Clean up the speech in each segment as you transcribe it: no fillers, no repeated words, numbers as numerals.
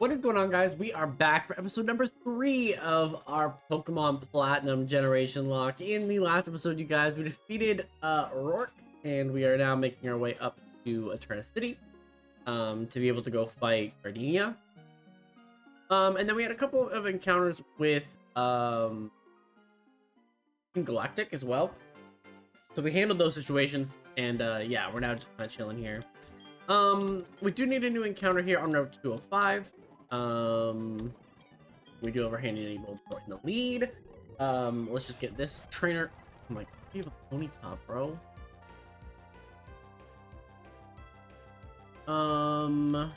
What is going on, guys? We are back for episode number 3 of our Pokemon Platinum Generationlocke. In the last episode, you guys, we defeated Rourke, and we are now making our way up to Eterna City to be able to go fight Gardenia. And then we had a couple of encounters with Galactic as well. So we handled those situations, and yeah, we're now just kind of chilling here. We do need a new encounter here on Route 205. We do have our handy enabled in the lead. Let's just get this trainer. I'm like, you have a pony top, bro. I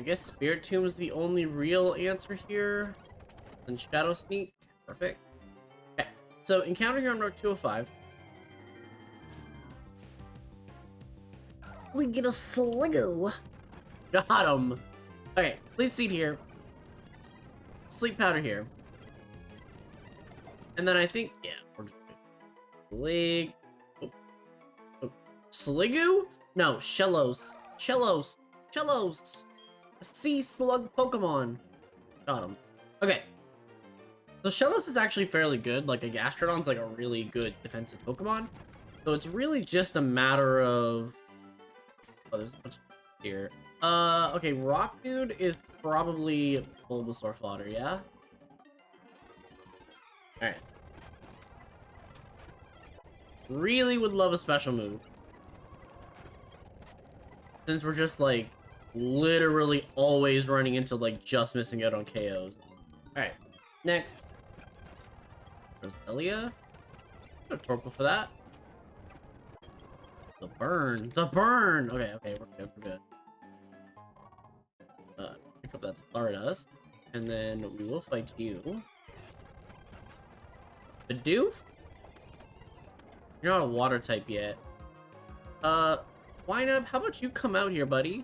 guess Spirit Tomb is the only real answer here. And Shadow Sneak, perfect. Okay, so encounter here on Route 205. We get a Sligo. Got him. Okay, Leaf Seed here. Sleep Powder here. And then I think, yeah, we're just Sliggoo? No, Shellos. Shellos. Shellos. A sea slug Pokemon. Got him. Okay. So Shellos is actually fairly good. Like, a Gastrodon's like a really good defensive Pokemon. So it's really just a matter of... Oh, there's a bunch here. Okay, Rock Dude is probably Bulbasaur fodder, yeah? Alright. Really would love a special move. Since we're just, like, literally always running into, like, just missing out on KOs. Alright, next. Roselia. Got a Torkoal for that. The burn. The burn! Okay, okay, we're good, we're good. Pick up that Stardust. And then we will fight you. Bidoof? You're not a water type yet. Windup, how about you come out here, buddy?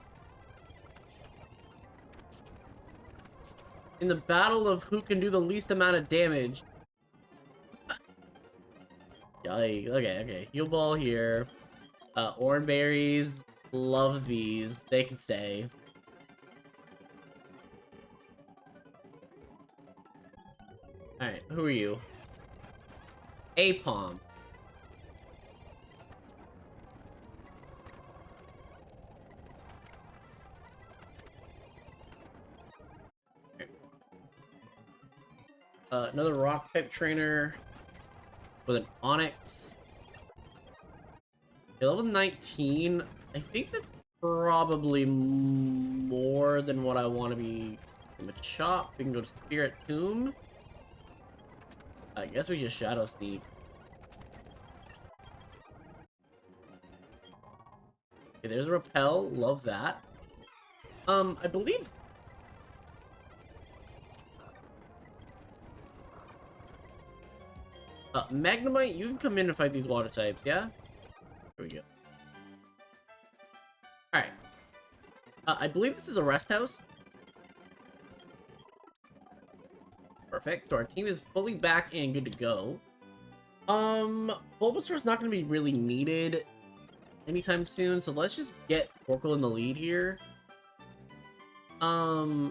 In the battle of who can do the least amount of damage. Yikes. Okay, okay. Heal Ball here. Orange Berries. Love these. They can stay. Alright, who are you? Apom. Another rock type trainer with an Onyx. Okay, level 19. I think that's probably more than what I want to be. Machop. We can go to Spirit Tomb. I guess we just Shadow Sneak. Okay, there's a Repel. Love that. I believe... Magnemite, you can come in and fight these water types, yeah? Here we go. Alright. I believe this is a rest house. Perfect. So our team is fully back and good to go. Bulbasaur is not going to be really needed anytime soon, so let's just get Torkoal in the lead here. I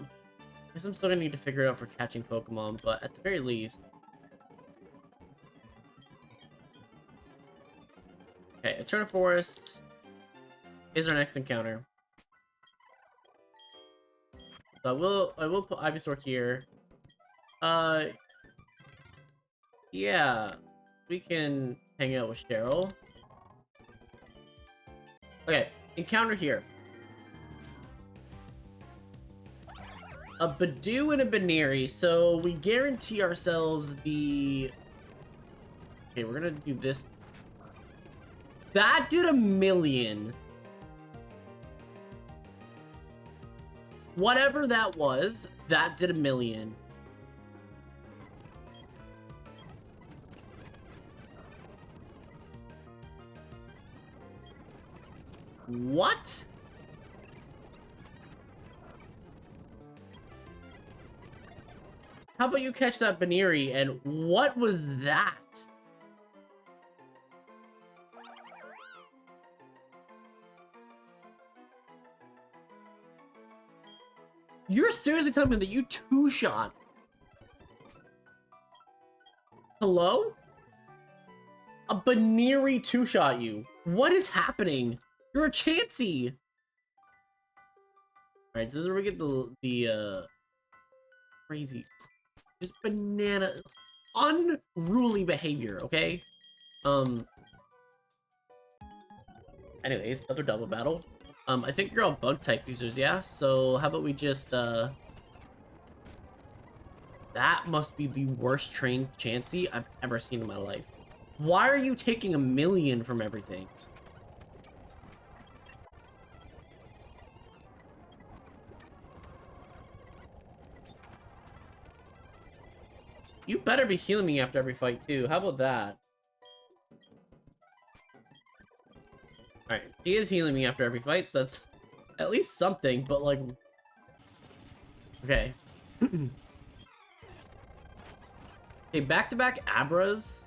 guess I'm still going to need to figure it out for catching Pokemon, but at the very least... Okay, Eterna Forest is our next encounter. So I will put Ivysaur here. Yeah, we can hang out with Cheryl. Okay, encounter here. A Bidoof and a Baneri, so we guarantee ourselves the... Okay, we're gonna do this. That did a million. Whatever that was, that did a million. What? How about you catch that Baneri, and what was that? You're seriously telling me that you two-shot? Hello? A Baneri two-shot you. What is happening? You're a Chansey. Alright, so this is where we get the crazy, just banana, unruly behavior, okay? Anyways, another double battle. I think you're all bug type users, yeah? So how about we just, that must be the worst trained Chansey I've ever seen in my life. Why are you taking 1,000,000 from everything? You better be healing me after every fight, too. How about that? Alright, she is healing me after every fight, so that's at least something, but like... Okay. Okay, back-to-back Abras.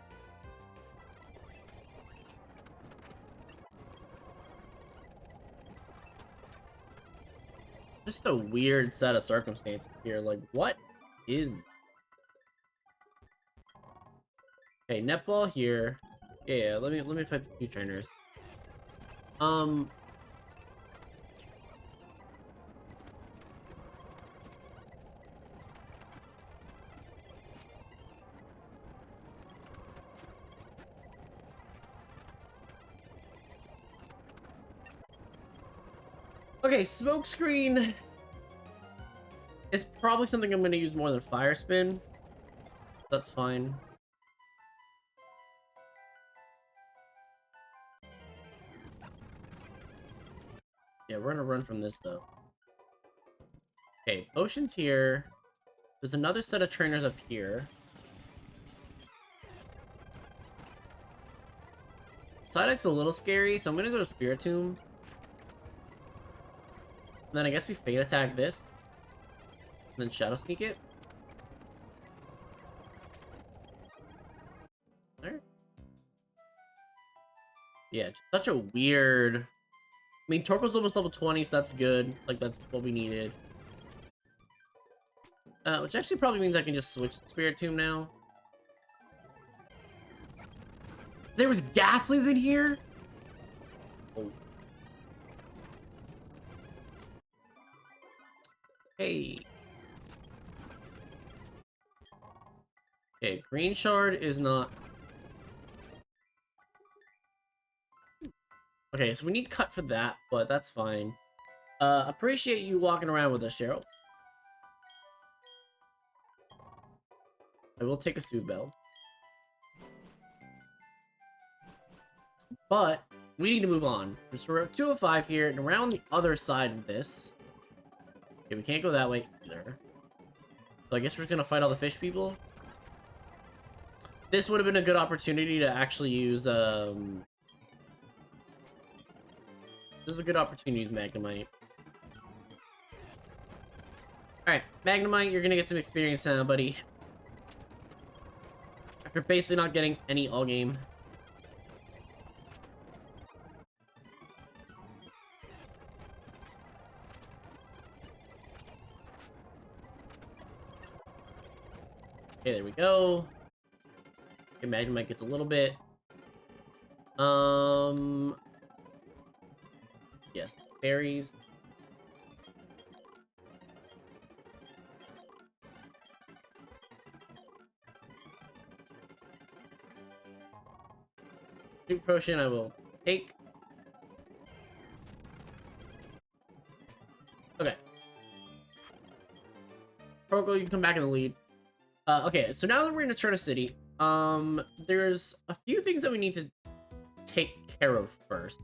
Just a weird set of circumstances here. Like, what is... Okay, netball here. Yeah, let me fight the two trainers. Okay, smokescreen is probably something I'm gonna use more than fire spin. That's fine. Yeah, we're gonna run from this though. Okay, potions here. There's another set of trainers up here. Psyduck's a little scary, so I'm gonna go to Spiritomb. And then I guess we Fate Attack this. And then Shadow Sneak it. There. Yeah, such a weird... I mean, Torko's almost level 20, so that's good. Like, that's what we needed. Which actually probably means I can just switch to Spiritomb now. There was Ghastlies in here? Oh. Hey. Okay, Green Shard is not... Okay, so we need Cut for that, but that's fine. Appreciate you walking around with us, Cheryl. I will take a Soothe Bell. But we need to move on. So we're at 2 of 5 here, and around the other side of this. Okay, we can't go that way either. So I guess we're just gonna fight all the fish people. This would have been a good opportunity to actually use, This is a good opportunity to use Magnemite. Alright, Magnemite, you're gonna get some experience now, buddy. After basically not getting any all game. Okay, there we go. Okay, Magnemite gets a little bit. Yes, berries. Super potion I will take. Okay. Proko, you can come back in the lead. Okay, so now that we're in Eterna City, there's a few things that we need to take care of first.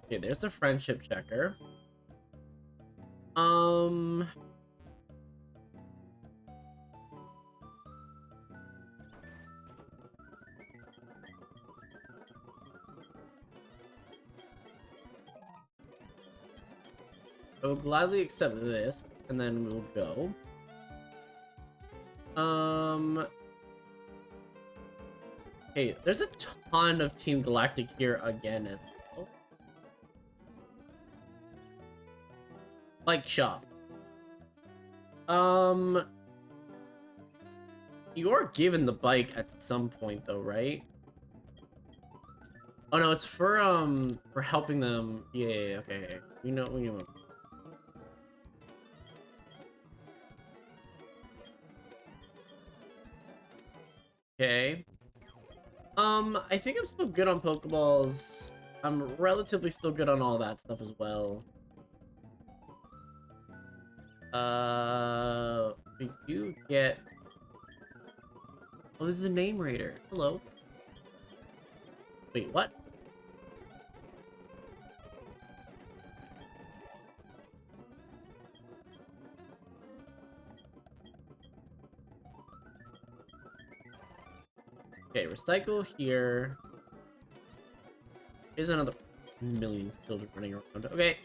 Okay, there's the friendship checker. I will gladly accept this, and then we'll go. Hey, there's a ton of Team Galactic here again as well. Bike shop. You are given the bike at some point though, right? Oh no, it's for helping them. Yeah, okay. We know. Okay. I think I'm still good on Pokeballs. I'm relatively still good on all that stuff as well. We do get... Oh, this is a name raider. Hello. Wait, what? Okay, recycle here. Here's another million children running around. Okay.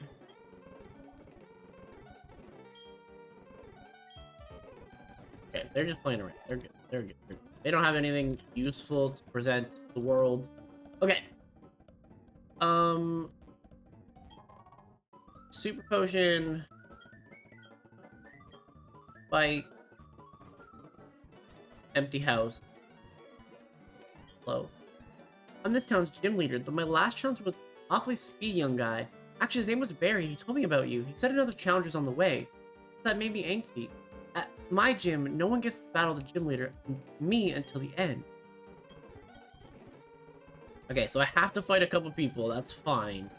Okay, they're just playing around. They're good. They're good. They're good. They don't have anything useful to present to the world. Okay. Super potion. Bite. Empty house. Hello. I'm this town's gym leader, though my last challenge was awfully speedy young guy. Actually, his name was Barry. He told me about you. He said another challenger's on the way. That made me angsty. At my gym, no one gets to battle the gym leader, me, until the end. Okay, so I have to fight a couple people. That's fine.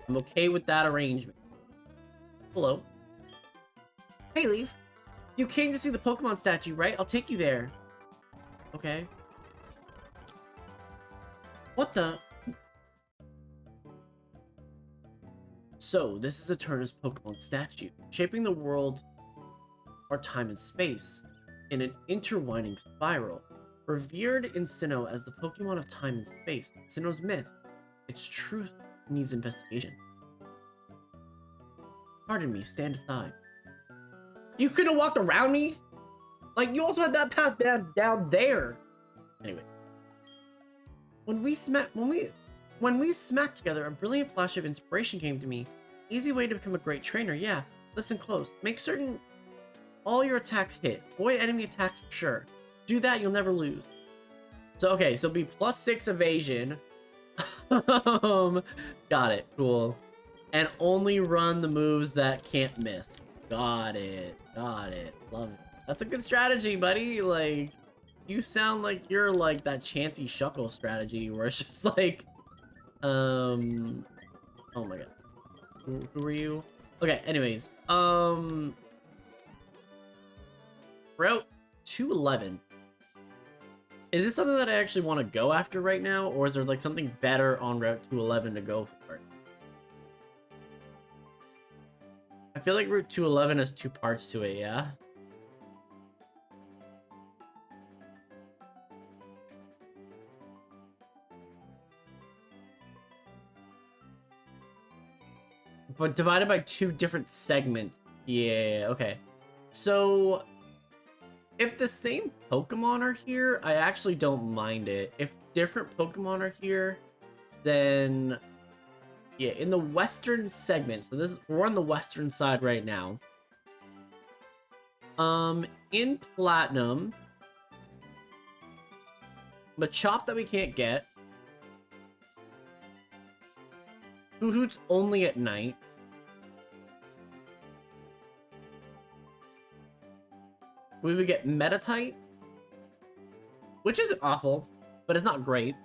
I'm okay with that arrangement. Hello. Hey, Leaf. You came to see the Pokemon statue, right? I'll take you there. Okay. What the? So, this is Eterna's Pokemon statue, shaping the world or time and space in an intertwining spiral. Revered in Sinnoh as the Pokemon of time and space, Sinnoh's myth, its truth needs investigation. Pardon me, stand aside. You could have walked around me? Like, you also had that path down there. Anyway. When we smacked together, a brilliant flash of inspiration came to me. Easy way to become a great trainer, yeah. Listen close. Make certain all your attacks hit. Avoid enemy attacks for sure. Do that, you'll never lose. So, okay, so be +6 evasion. Got it. Cool. And only run the moves that can't miss. Got it. Got it. Love it. That's a good strategy, buddy. Like, you sound like you're like that Chansey Shuckle strategy where it's just like, oh my god. Who are you? Okay, anyways, Route 211. Is this something that I actually want to go after right now, or is there like something better on Route 211 to go for? I feel like Route 211 has 2 parts to it, yeah? But divided by 2 different segments. Yeah, okay. So, if the same Pokemon are here, I actually don't mind it. If different Pokemon are here, then... Yeah, in the western segment. So we're on the western side right now. In Platinum, Machop that we can't get. Hoot's only at night. We would get Metatite, which isn't awful, but it's not great.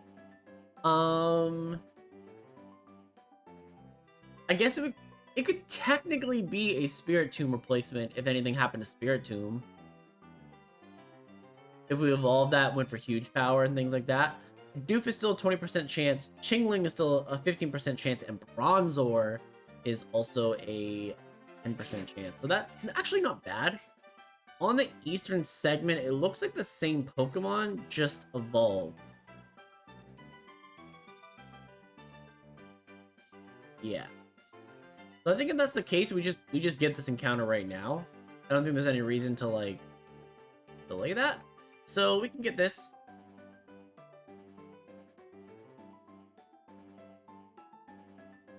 I guess it could technically be a Spirit Tomb replacement if anything happened to Spirit Tomb. If we evolved that, went for huge power and things like that. Doof is still a 20% chance, Chingling is still a 15% chance, and Bronzor is also a 10% chance. So that's actually not bad. On the eastern segment, it looks like the same Pokemon, just evolved. Yeah. So I think if that's the case, we just get this encounter right now. I don't think there's any reason to like delay that. So we can get this.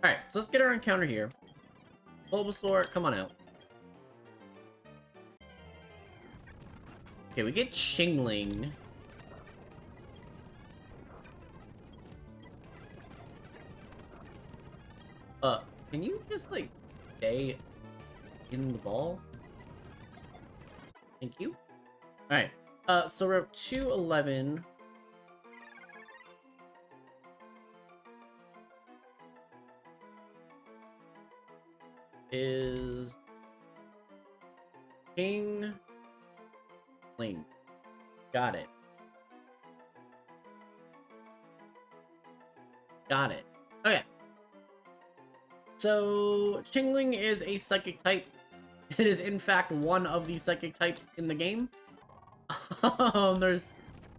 Alright, so let's get our encounter here. Bulbasaur, come on out. Okay, we get Chingling. Can you just, like, stay in the ball? Thank you. Alright, so Route 211. Is King Ling. Got it. Got it. Okay. So Chingling is a psychic type. It is in fact one of the psychic types in the game. I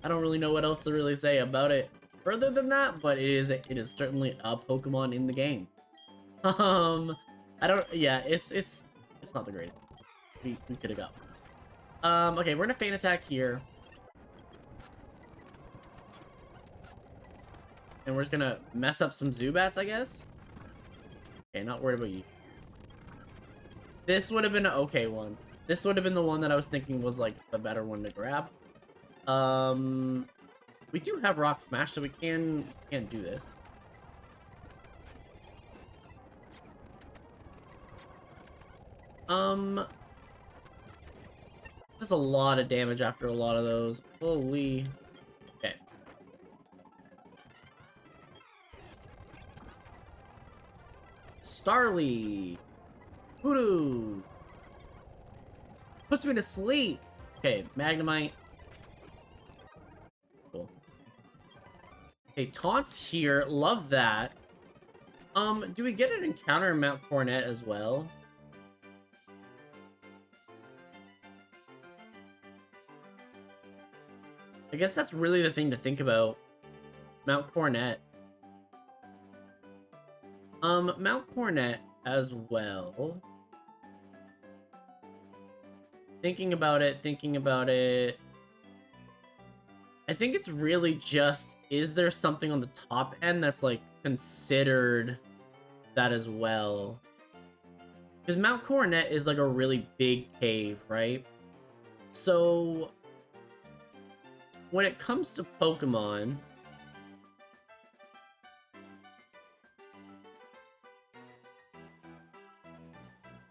don't really know what else to really say about it further than that, but it is certainly a Pokemon in the game. It's not the greatest. We could have got. Okay, we're gonna feint attack here. And we're just gonna mess up some Zubats, I guess. Okay, not worried about you. This would have been an okay one. This would have been the one that I was thinking was like the better one to grab. We do have Rock Smash, so we can do this. That's a lot of damage after a lot of those. Holy. Okay. Starly. Voodoo. Puts me to sleep. Okay, Magnemite. Cool. Okay, taunts here. Love that. Do we get an encounter in Mount Coronet as well? I guess that's really the thing to think about. Mount Coronet. Mount Coronet as well. Thinking about it. I think it's really just, is there something on the top end that's, like, considered that as well? Because Mount Coronet is, like, a really big cave, right? So, when it comes to Pokemon,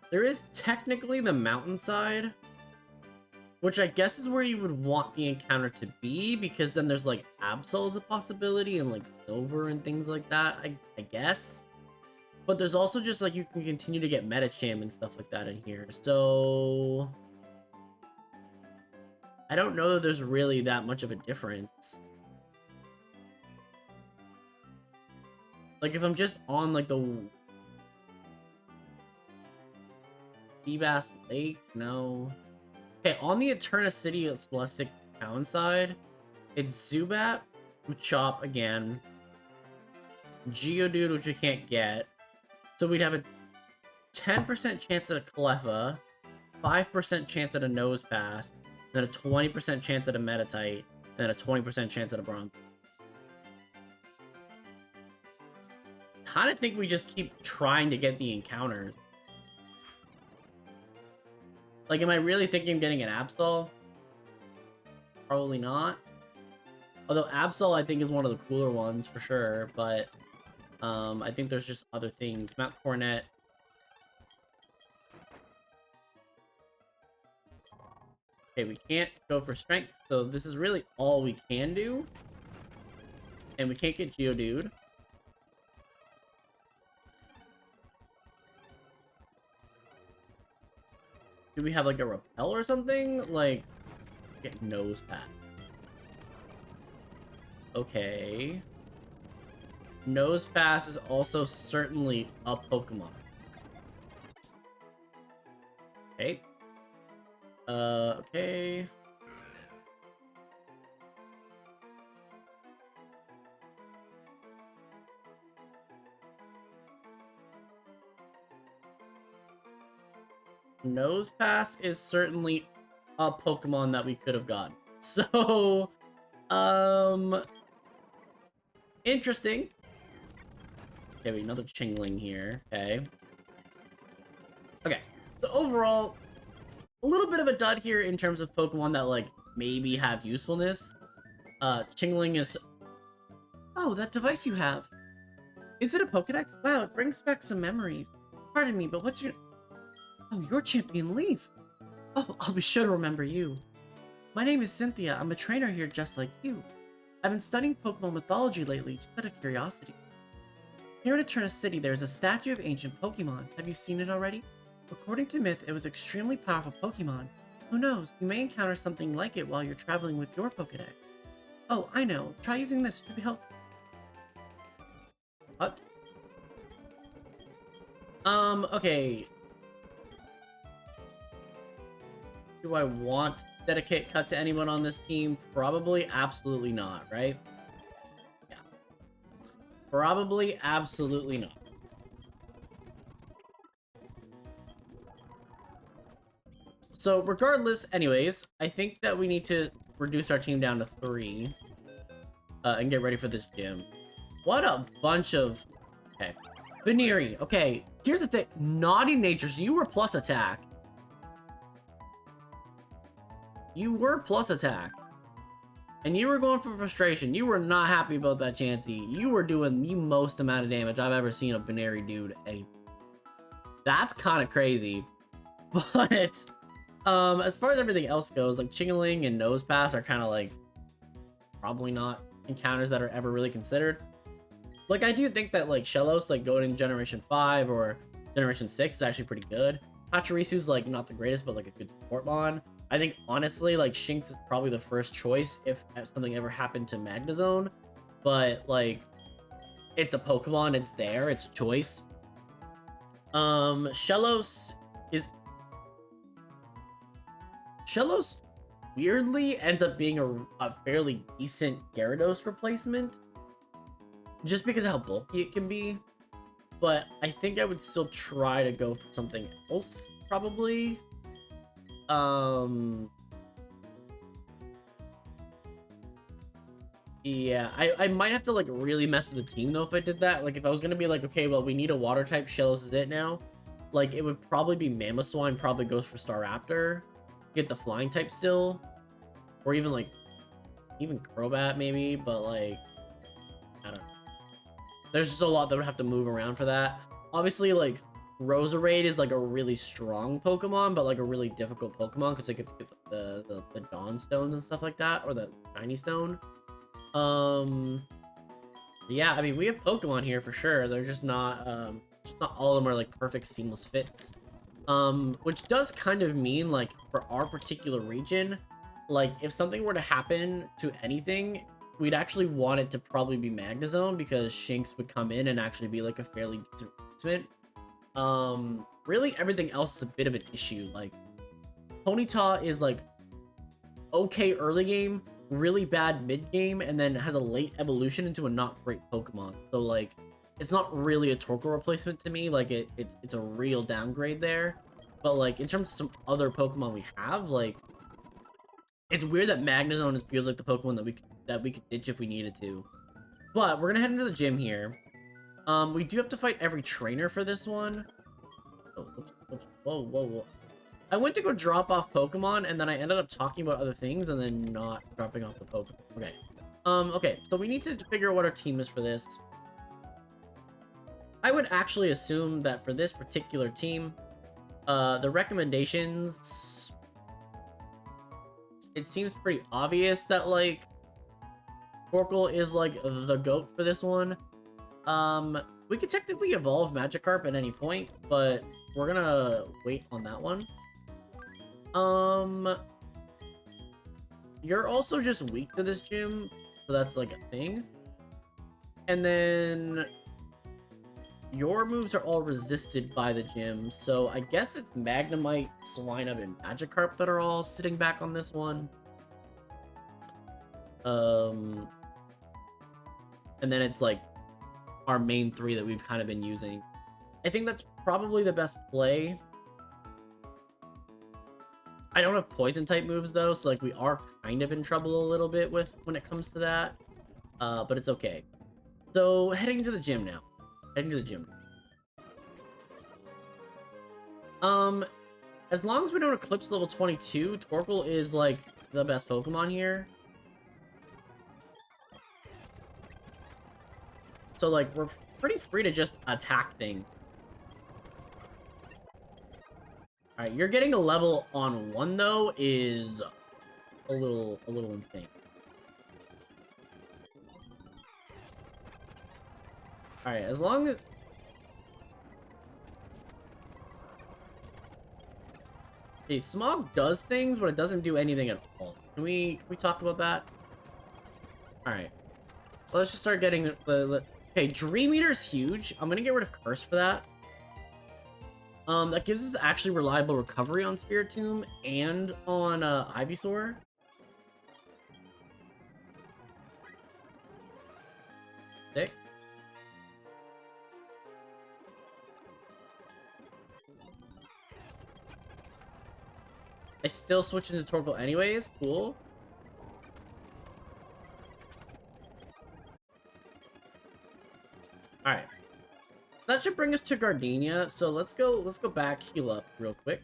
there is technically the mountainside, which I guess is where you would want the encounter to be, because then there's, like, Absol as a possibility, and, like, Silver and things like that, I guess. But there's also just, like, you can continue to get Medicham and stuff like that in here, so I don't know that there's really that much of a difference. Like, if I'm just on, like, the Seabass Lake, no. Okay, on the Eterna City of Celestic Town side, it's Zubat, Machop again, Geodude, which we can't get. So we'd have a 10% chance at a Cleffa, 5% chance at a Nose Pass, then a 20% chance at a Meditite, and a 20% chance at a Bronze. Kind of think we just keep trying to get the encounters. Like, am I really thinking of getting an Absol? Probably not. Although Absol, I think, is one of the cooler ones for sure, but I think there's just other things. Mount Coronet. Okay, we can't go for strength, so this is really all we can do. And we can't get Geodude. Do we have, like, a Repel or something? Like, get Nose Pass. Okay. Nose Pass is also certainly a Pokemon. Okay. Okay. Nose Pass is certainly Pokemon that we could have gotten. So, interesting. Okay, wait, another Chingling here. Okay. Okay. So overall, a little bit of a dud here in terms of Pokemon that, like, maybe have usefulness. Chingling is... Oh, that device you have. Is it a Pokedex? Wow, it brings back some memories. Pardon me, but what's your... Oh, you're Champion Leaf. Oh, I'll be sure to remember you. My name is Cynthia. I'm a trainer here just like you. I've been studying Pokemon mythology lately, just out of curiosity. Here in Eterna City, there is a statue of ancient Pokemon. Have you seen it already? According to myth, it was extremely powerful Pokemon. Who knows, you may encounter something like it while you're traveling with your Pokedex. Oh, I know. Try using this to be helpful. What? Okay. Do I want to dedicate cut to anyone on this team? Probably absolutely not, right? Yeah. Probably absolutely not. So regardless, anyways, I think that we need to reduce our team down to 3 and get ready for this gym. What a bunch of... Okay. Veneeri. Okay, here's the thing. Naughty nature, so you were plus attack. You were plus attack. And you were going for frustration. You were not happy about that Chansey. You were doing the most amount of damage I've ever seen a Veneeri do to anything. That's kind of crazy. But, as far as everything else goes, like Chingling and Nose Pass are kind of like probably not encounters that are ever really considered. Like, I do think that, like, Shellos, like, going in Generation 5 or Generation 6 is actually pretty good. Pachirisu's, like, not the greatest, but, like, a good support mon. I think, honestly, like, Shinx is probably the first choice if something ever happened to Magnezone. But, like, it's a Pokemon, it's there, it's a choice. Shellos is... Shellos weirdly ends up being a fairly decent Gyarados replacement. Just because of how bulky it can be. But I think I would still try to go for something else, probably. Yeah, I might have to, like, really mess with the team, though, if I did that. Like, if I was gonna be like, okay, well, we need a water type, Shellos is it now. Like, it would probably be Mamoswine, probably goes for Staraptor. Get the flying type still. Or even, like, even Crobat, maybe, but, like, I don't know. There's just a lot that would have to move around for that. Obviously, like, Roserade is, like, a really strong Pokemon, but, like, a really difficult Pokemon, because, like, you have to get the Dawn Stones and stuff like that, or the Shiny Stone. Yeah, I mean, we have Pokemon here for sure. They're just not all of them are, like, perfect seamless fits. Which does kind of mean, like, for our particular region, like, if something were to happen to anything, we'd actually want it to probably be Magnezone, because Shinx would come in and actually be, like, a fairly decent replacement. Really, everything else is a bit of an issue. Like, Ponyta is, like, okay early game, really bad mid game, and then has a late evolution into a not great Pokemon. So, like, it's not really a Torkoal replacement to me. Like, it's a real downgrade there. But, like, in terms of some other Pokemon we have, like, it's weird that Magnezone feels like the Pokemon that we could ditch if we needed to. But we're gonna head into the gym here. We do have to fight every trainer for this one. Oh, whoa. I went to go drop off Pokemon, and then I ended up talking about other things, and then not dropping off the Pokemon. Okay. Okay, so we need to figure out what our team is for this. I would actually assume that for this particular team, the recommendations... It seems pretty obvious that, like, Torkoal is, like, the GOAT for this one. We could technically evolve Magikarp at any point, but we're gonna wait on that one. You're also just weak to this gym, so that's, like, a thing. And then your moves are all resisted by the gym, so I guess it's Magnemite, Swinub, and Magikarp that are all sitting back on this one. And then it's, like, our main 3 that we've kind of been using. I think that's probably the best play. I don't have poison type moves though, so like we are kind of in trouble a little bit with when it comes to that. But it's okay. So heading to the gym now. Heading to the gym. As long as we don't eclipse level 22, Torkoal is like the best Pokemon here. So like we're pretty free to just attack things. All right, you're getting a level on 1 though is a little insane. All right, as long as okay, Smog does things, but it doesn't do anything at all. Can we talk about that? All right, let's just start getting the okay. Dream Eater's huge. I'm gonna get rid of Curse for that. That gives us actually reliable recovery on Spiritomb and on Ivysaur. Sick. I still switch into Torkoal anyways. Cool. All right. That should bring us to Gardenia. So let's go back, heal up real quick.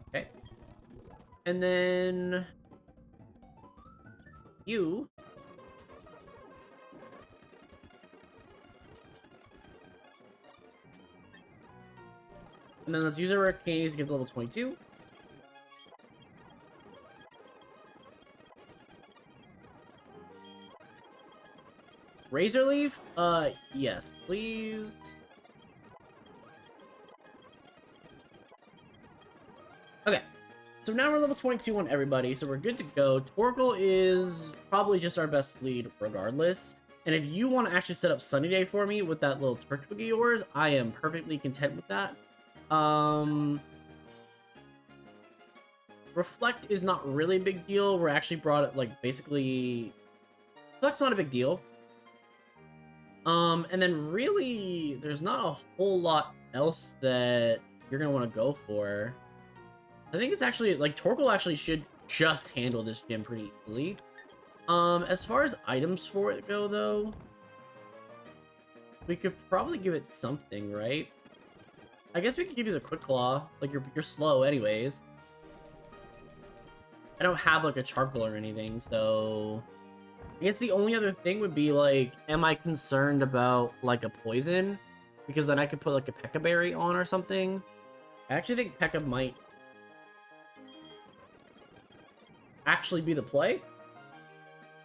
Okay. And then you and then let's use our Arcanies to get to level 22. Razor Leaf? Yes, please. Okay. So now we're level 22 on everybody, so we're good to go. Torkoal is probably just our best lead regardless. And if you want to actually set up Sunny Day for me with that little Turtwig of yours, I am perfectly content with that. Reflect is not really a big deal. We're actually brought it, like, basically... Reflect's not a big deal. And then really, there's not a whole lot else that you're going to want to go for. I think it's actually, like, Torkoal actually should just handle this gym pretty easily. As far as items for it go, though, we could probably give it something, right? I guess we could give you the Quick Claw. Like, you're slow anyways. I don't have, like, a Charcoal or anything, so... I guess the only other thing would be, like, am I concerned about, like, a poison? Because then I could put, like, a P.E.K.K.A Berry on or something. I actually think P.E.K.K.A might actually be the play.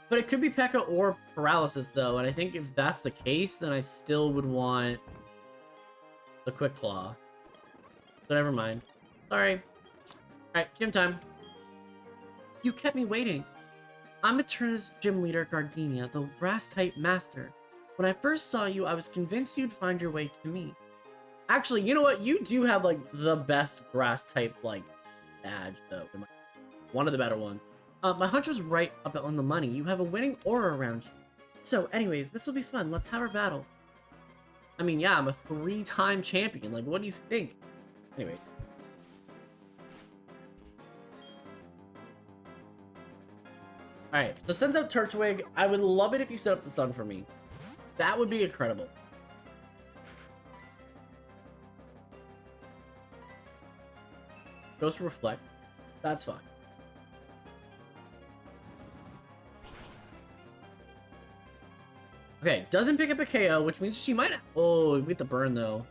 But it could be P.E.K.K.A or Paralysis, though. And I think if that's the case, then I still would want the Quick Claw. So never mind. Sorry. Alright, gym time. You kept me waiting. I'm Eterna's gym leader, Gardenia, the grass-type master. When I first saw you, I was convinced you'd find your way to me. Actually, you know what? You do have, like, the best grass-type, like, badge, though. One of the better ones. My hunch was right up on the money. You have a winning aura around you. So, anyways, this will be fun. Let's have our battle. I mean, yeah, I'm a 3-time champion. Like, what do you think? Anyway. Alright, so sends out Turtwig. I would love it if you set up the sun for me. That would be incredible. Goes for Reflect. That's fine. Okay, doesn't pick up a KO, which means she might... Oh, we get the burn, though.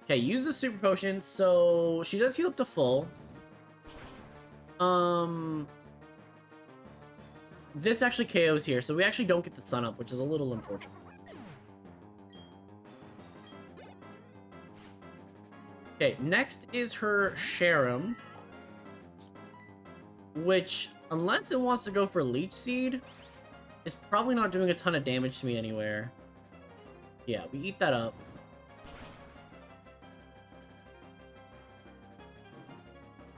Okay, use the Super Potion, so she does heal up to full. This actually KOs here, so we actually don't get the sun up, which is a little unfortunate. Okay, next is her Sharam, which, unless it wants to go for Leech Seed, is probably not doing a ton of damage to me anywhere. Yeah, we eat that up.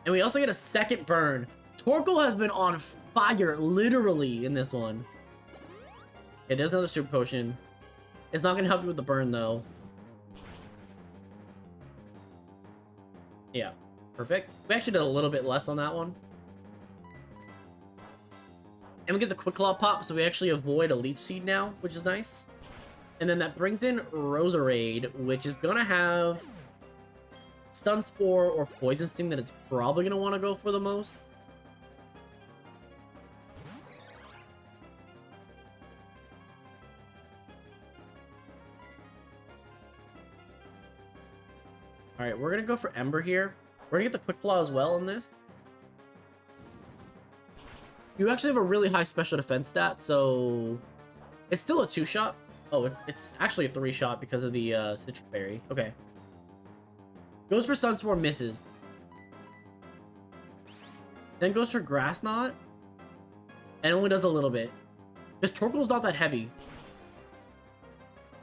And we also get a second burn. Torkoal has been on fire, literally, in this one. Okay, there's another super potion. It's not gonna help you with the burn though. Yeah, perfect. We actually did a little bit less on that one. And we get the Quick Claw pop, so we actually avoid a Leech Seed now, which is nice. And then that brings in Roserade, which is gonna have Stun Spore or Poison Sting that it's probably gonna want to go for the most. Alright, we're gonna go for Ember here. We're gonna get the Quick Claw as well in this. You actually have a really high special defense stat, so it's still a 2-shot. Oh, it's actually a 3-shot because of the Citric Berry. Okay. Goes for Stun Spore, misses. Then goes for Grass Knot. And only does a little bit. Because Torkoal's not that heavy.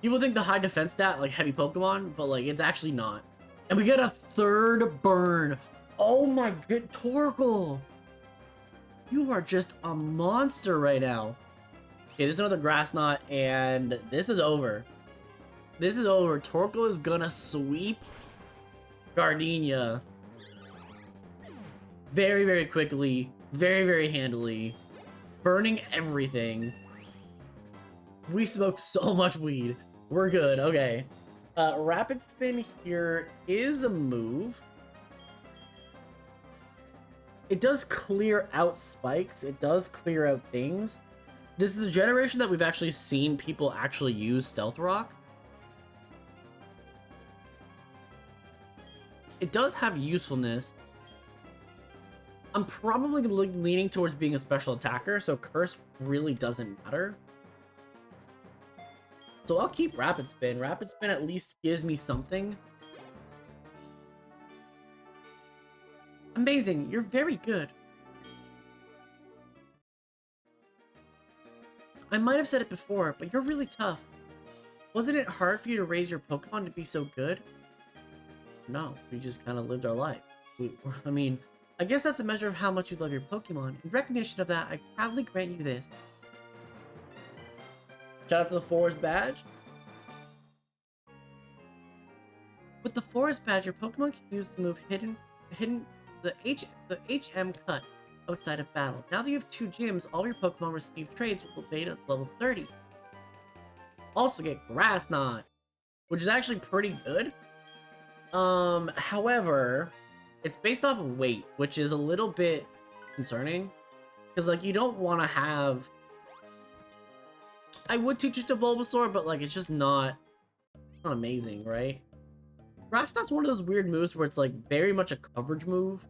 People think the high defense stat, like heavy Pokemon, but like it's actually not. And we get a 3rd burn. Oh my good Torkoal. You are just a monster right now. Okay, there's another Grass Knot, and this is over. This is over. Torkoal is gonna sweep Gardenia very, very quickly, very, very handily, burning everything. We smoke so much weed. We're good. Okay. Rapid Spin here is a move. It does clear out spikes. It does clear out things. This is a generation that we've actually seen people actually use Stealth Rock. It does have usefulness. I'm probably leaning towards being a special attacker, so Curse really doesn't matter. So I'll keep Rapid Spin. Rapid Spin at least gives me something. Amazing. You're very good. I might have said it before, but you're really tough. Wasn't it hard for you to raise your Pokemon to be so good? No, we just kind of lived our life. I mean, I guess that's a measure of how much you love your Pokemon. In recognition of that, I proudly grant you this. Shout out to the Forest Badge. With the Forest Badge, your Pokemon can use the move the HM cut outside of battle. Now that you have 2 gyms, all your Pokemon receive trades will beta to level 30. Also get Grass Knot, which is actually pretty good. However, it's based off of weight, which is a little bit concerning. Because, like, you don't want to have... I would teach it to Bulbasaur, but, like, it's just not amazing, right? Grass Knot's one of those weird moves where it's, like, very much a coverage move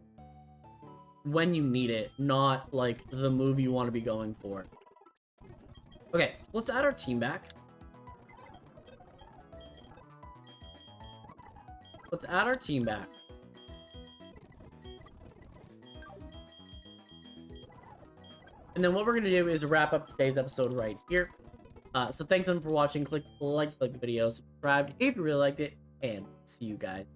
when you need it, not, like, the move you want to be going for. Okay, let's add our team back. Let's add our team back. And then what we're going to do is wrap up today's episode right here. So thanks everyone for watching. Click like the video, subscribe if you really liked it, and see you guys